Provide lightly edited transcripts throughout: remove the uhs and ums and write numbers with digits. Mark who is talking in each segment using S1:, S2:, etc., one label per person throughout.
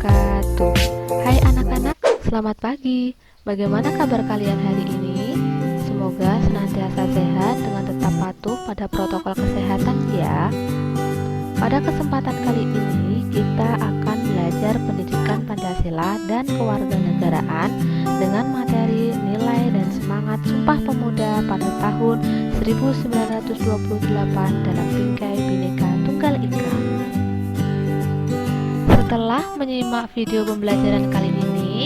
S1: wabarakatuh. Hai anak-anak, selamat pagi. Bagaimana kabar kalian hari ini? Semoga senantiasa sehat dengan tetap patuh pada protokol kesehatan ya. Pada kesempatan kali ini kita akan belajar pendidikan Pancasila dan kewarganegaraan dengan materi nilai dan semangat Sumpah Pemuda pada tahun 1928 dalam bingkai Bhinneka Tunggal Ika. Setelah menyimak video pembelajaran kali ini,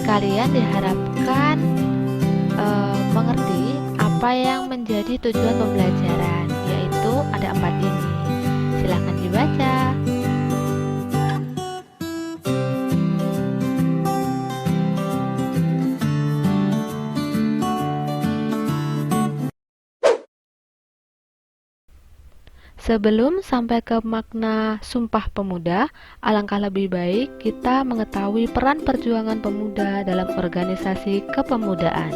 S1: kalian diharapkan mengerti apa yang menjadi tujuan pembelajaran, yaitu ada 4 ini. Silahkan dibaca. Sebelum sampai ke makna Sumpah Pemuda, alangkah lebih baik kita mengetahui peran perjuangan pemuda dalam organisasi kepemudaan.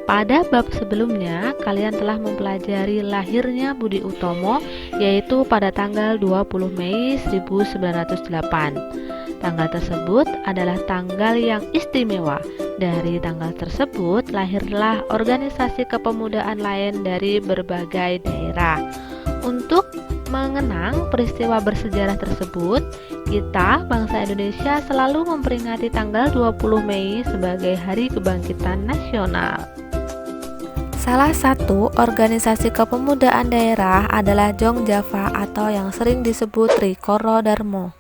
S1: Pada bab sebelumnya, kalian telah mempelajari lahirnya Budi Utomo, yaitu pada tanggal 20 Mei 1908. Tanggal tersebut adalah tanggal yang istimewa. Dari tanggal tersebut, lahirlah organisasi kepemudaan lain dari berbagai daerah. Untuk mengenang peristiwa bersejarah tersebut, kita, bangsa Indonesia, selalu memperingati tanggal 20 Mei sebagai Hari Kebangkitan Nasional. Salah satu organisasi kepemudaan daerah adalah Jong Java atau yang sering disebut Trikoro Darmo.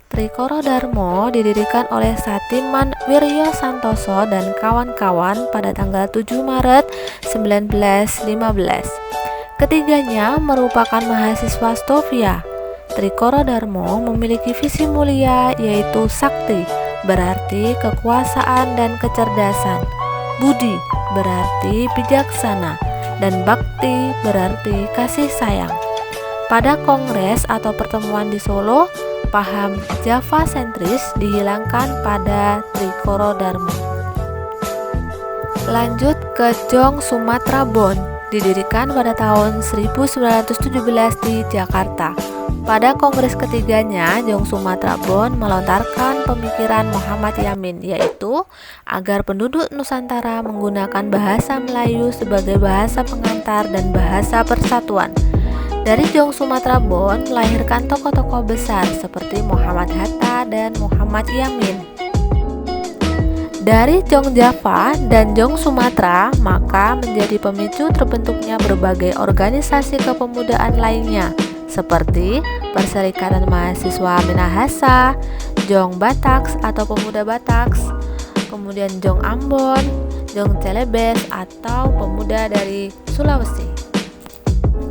S1: Trikoro Darmo didirikan oleh Satiman Wiryo Santoso dan kawan-kawan pada tanggal 7 Maret 1915. Ketiganya merupakan mahasiswa Stovia. Trikoro Darmo memiliki visi mulia, yaitu sakti, berarti kekuasaan dan kecerdasan, budi, berarti bijaksana, dan bakti, berarti kasih sayang. Pada kongres atau pertemuan di Solo, paham Java sentris dihilangkan pada Trikoro Darmo. Lanjut ke Jong Sumatra Bond, didirikan pada tahun 1917 di Jakarta. Pada kongres ketiganya, Jong Sumatra Bond melontarkan pemikiran Muhammad Yamin, yaitu agar penduduk Nusantara menggunakan bahasa Melayu sebagai bahasa pengantar dan bahasa persatuan. Dari Jong Sumatra Bond melahirkan tokoh-tokoh besar seperti Muhammad Hatta dan Muhammad Yamin. Dari Jong Java dan Jong Sumatra, maka menjadi pemicu terbentuknya berbagai organisasi kepemudaan lainnya, seperti Perserikatan Mahasiswa Minahasa, Jong Bataks atau Pemuda Bataks, kemudian Jong Ambon, Jong Celebes atau pemuda dari Sulawesi.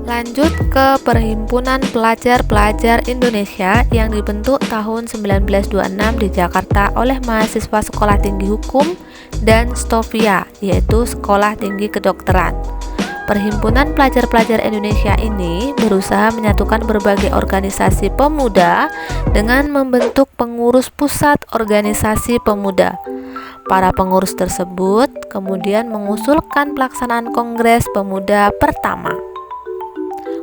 S1: Lanjut ke Perhimpunan Pelajar-Pelajar Indonesia yang dibentuk tahun 1926 di Jakarta oleh mahasiswa Sekolah Tinggi Hukum dan Stovia, yaitu Sekolah Tinggi Kedokteran. Perhimpunan Pelajar-Pelajar Indonesia ini berusaha menyatukan berbagai organisasi pemuda dengan membentuk pengurus pusat organisasi pemuda. Para pengurus tersebut kemudian mengusulkan pelaksanaan Kongres Pemuda pertama.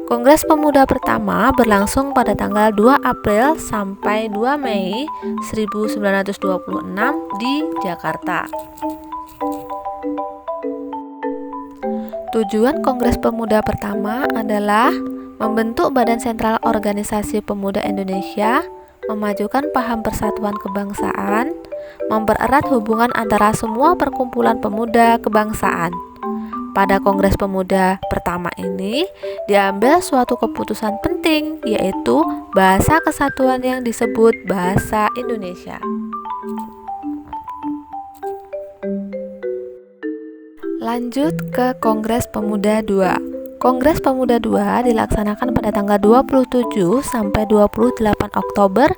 S1: Kongres Pemuda pertama berlangsung pada tanggal 2 April sampai 2 Mei 1926 di Jakarta. Tujuan Kongres Pemuda pertama adalah membentuk Badan Sentral Organisasi Pemuda Indonesia, memajukan paham persatuan kebangsaan, mempererat hubungan antara semua perkumpulan pemuda kebangsaan. Pada Kongres Pemuda pertama ini diambil suatu keputusan penting, yaitu bahasa kesatuan yang disebut Bahasa Indonesia. Lanjut ke Kongres Pemuda II. Kongres Pemuda II dilaksanakan pada tanggal 27 sampai 28 Oktober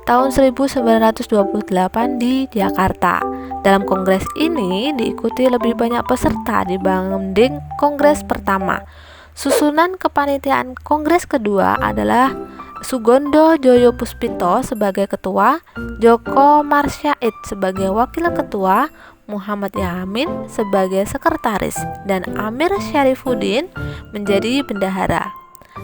S1: tahun 1928 di Jakarta. Dalam kongres ini diikuti lebih banyak peserta dibanding kongres pertama. Susunan kepanitiaan kongres kedua adalah Sugondo Joyo Puspito sebagai ketua, Joko Marsyaid sebagai wakil ketua, Muhammad Yamin sebagai sekretaris, dan Amir Syarifuddin menjadi bendahara.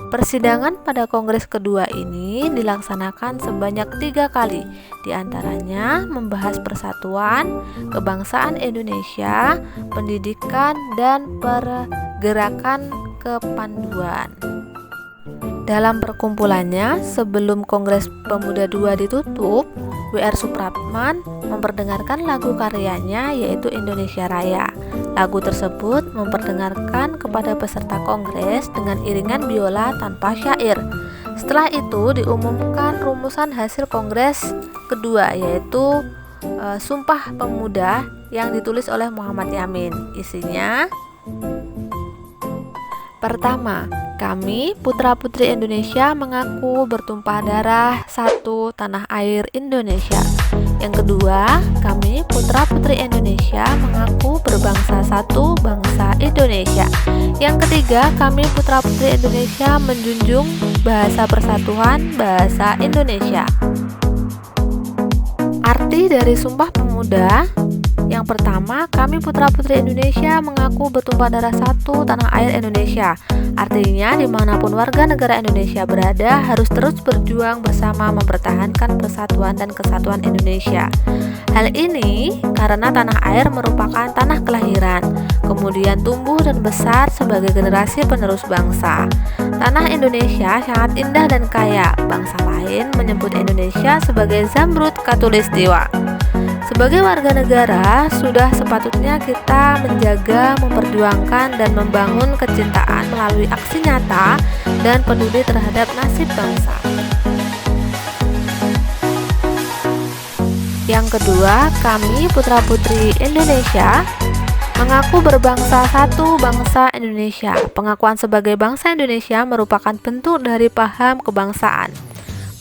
S1: Persidangan pada Kongres kedua ini dilaksanakan sebanyak 3 kali, diantaranya membahas persatuan, kebangsaan Indonesia, pendidikan, dan pergerakan kepanduan. Dalam perkumpulannya, sebelum Kongres Pemuda II ditutup, W.R. Supratman memperdengarkan lagu karyanya yaitu Indonesia Raya. Lagu tersebut memperdengarkan kepada peserta kongres dengan iringan biola tanpa syair. Setelah itu diumumkan rumusan hasil kongres kedua yaitu Sumpah Pemuda yang ditulis oleh Muhammad Yamin. Isinya: pertama, kami putra-putri Indonesia mengaku bertumpah darah satu tanah air Indonesia. Yang kedua, kami putra-putri Indonesia mengaku berbangsa satu bangsa Indonesia. Yang ketiga, kami putra-putri Indonesia menjunjung bahasa persatuan bahasa Indonesia. Arti dari Sumpah Pemuda: yang pertama, kami putra-putri Indonesia mengaku bertumpah darah satu tanah air Indonesia. Artinya, dimanapun warga negara Indonesia berada harus terus berjuang bersama mempertahankan persatuan dan kesatuan Indonesia. Hal ini karena tanah air merupakan tanah kelahiran, kemudian tumbuh dan besar sebagai generasi penerus bangsa. Tanah Indonesia sangat indah dan kaya. Bangsa lain menyebut Indonesia sebagai Zamrud Khatulistiwa. Sebagai warga negara, sudah sepatutnya kita menjaga, memperjuangkan, dan membangun kecintaan melalui aksi nyata dan peduli terhadap nasib bangsa. Yang kedua, kami putra-putri Indonesia mengaku berbangsa satu bangsa Indonesia. Pengakuan sebagai bangsa Indonesia merupakan bentuk dari paham kebangsaan.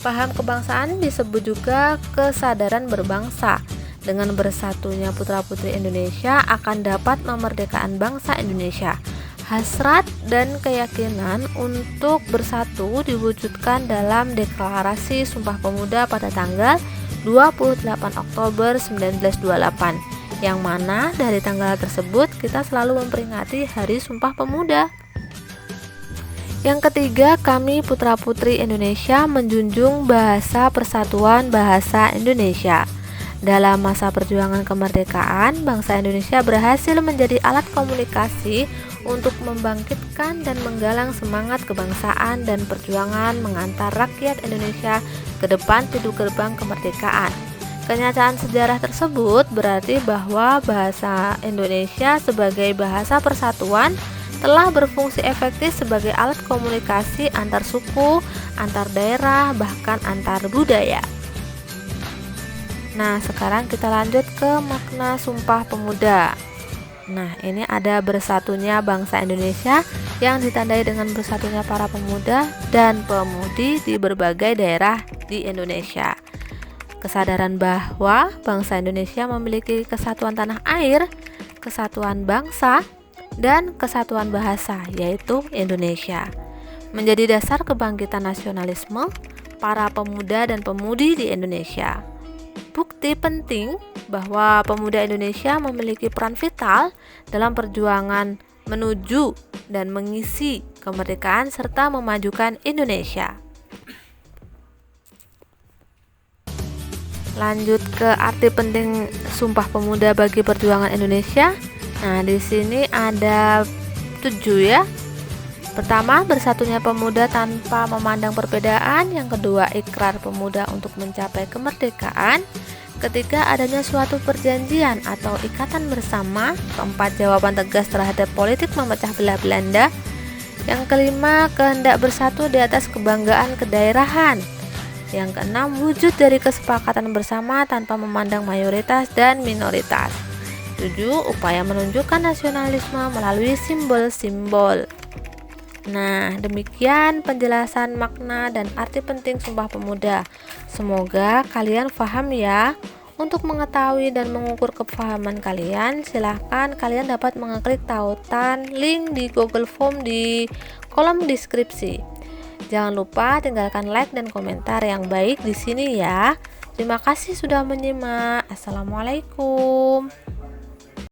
S1: Paham kebangsaan disebut juga kesadaran berbangsa. Dengan bersatunya putra-putri Indonesia akan dapat memerdekakan bangsa Indonesia. Hasrat dan keyakinan untuk bersatu diwujudkan dalam Deklarasi Sumpah Pemuda pada tanggal 28 Oktober 1928, yang mana dari tanggal tersebut kita selalu memperingati Hari Sumpah Pemuda. Yang ketiga, kami putra-putri Indonesia menjunjung bahasa persatuan bahasa Indonesia. Dalam masa perjuangan kemerdekaan, bangsa Indonesia berhasil menjadi alat komunikasi untuk membangkitkan dan menggalang semangat kebangsaan dan perjuangan mengantar rakyat Indonesia ke depan pintu gerbang kemerdekaan. Kenyataan sejarah tersebut berarti bahwa bahasa Indonesia sebagai bahasa persatuan telah berfungsi efektif sebagai alat komunikasi antar suku, antar daerah, bahkan antar budaya. Nah, sekarang kita lanjut ke makna Sumpah Pemuda. Nah, ini ada bersatunya bangsa Indonesia yang ditandai dengan bersatunya para pemuda dan pemudi di berbagai daerah di Indonesia. Kesadaran bahwa bangsa Indonesia memiliki kesatuan tanah air, kesatuan bangsa, dan kesatuan bahasa, yaitu Indonesia, menjadi dasar kebangkitan nasionalisme para pemuda dan pemudi di Indonesia. Bukti penting bahwa pemuda Indonesia memiliki peran vital dalam perjuangan menuju dan mengisi kemerdekaan serta memajukan Indonesia. Lanjut ke arti penting Sumpah Pemuda bagi perjuangan Indonesia. Nah, di sini ada 7 ya. Pertama, bersatunya pemuda tanpa memandang perbedaan. Yang kedua, ikrar pemuda untuk mencapai kemerdekaan. Ketiga, adanya suatu perjanjian atau ikatan bersama. Keempat, jawaban tegas terhadap politik memecah belah Belanda. Yang kelima, kehendak bersatu di atas kebanggaan kedaerahan. Yang keenam, wujud dari kesepakatan bersama tanpa memandang mayoritas dan minoritas. 7, upaya menunjukkan nasionalisme melalui simbol-simbol. Nah, demikian penjelasan makna dan arti penting Sumpah Pemuda. Semoga kalian paham ya. Untuk mengetahui dan mengukur kepahaman kalian, silahkan kalian dapat mengeklik tautan link di Google Form di kolom deskripsi. Jangan lupa tinggalkan like dan komentar yang baik di sini ya. Terima kasih sudah menyimak. Assalamualaikum.